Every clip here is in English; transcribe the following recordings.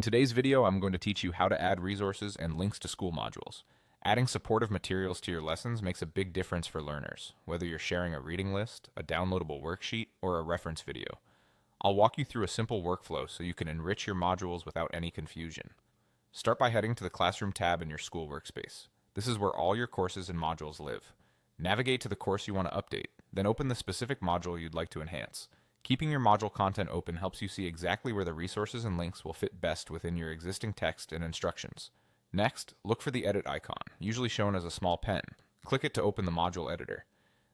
In today's video, I'm going to teach you how to add resources and links to Skool modules. Adding supportive materials to your lessons makes a big difference for learners, whether you're sharing a reading list, a downloadable worksheet, or a reference video. I'll walk you through a simple workflow so you can enrich your modules without any confusion. Start by heading to the Classroom tab in your Skool workspace. This is where all your courses and modules live. Navigate to the course you want to update, then open the specific module you'd like to enhance. Keeping your module content open helps you see exactly where the resources and links will fit best within your existing text and instructions. Next, look for the edit icon, usually shown as a small pen. Click it to open the module editor.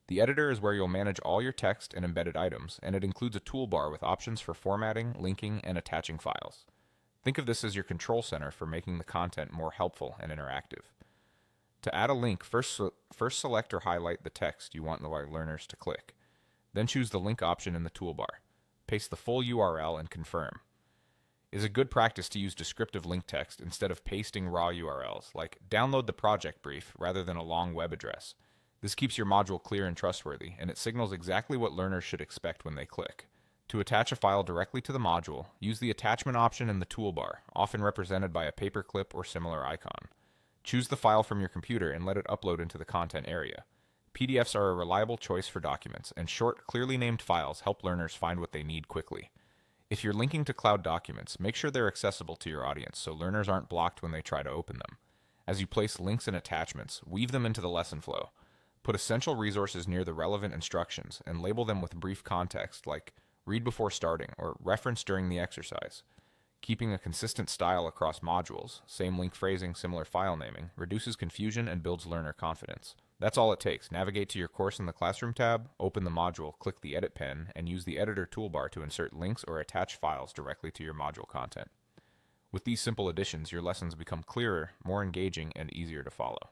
The editor is where you'll manage all your text and embedded items, and it includes a toolbar with options for formatting, linking, and attaching files. Think of this as your control center for making the content more helpful and interactive. To add a link, first select or highlight the text you want the learners to click. Then choose the link option in the toolbar. Paste the full URL and confirm. It is a good practice to use descriptive link text instead of pasting raw URLs, like download the project brief rather than a long web address. This keeps your module clear and trustworthy, and it signals exactly what learners should expect when they click. To attach a file directly to the module, use the attachment option in the toolbar, often represented by a paperclip or similar icon. Choose the file from your computer and let it upload into the content area. PDFs are a reliable choice for documents, and short, clearly named files help learners find what they need quickly. If you're linking to cloud documents, make sure they're accessible to your audience so learners aren't blocked when they try to open them. As you place links and attachments, weave them into the lesson flow. Put essential resources near the relevant instructions and label them with brief context like read before starting or reference during the exercise. Keeping a consistent style across modules, same link phrasing, similar file naming, reduces confusion and builds learner confidence. That's all it takes. Navigate to your course in the Classroom tab, open the module, click the Edit pen, and use the Editor toolbar to insert links or attach files directly to your module content. With these simple additions, your lessons become clearer, more engaging, and easier to follow.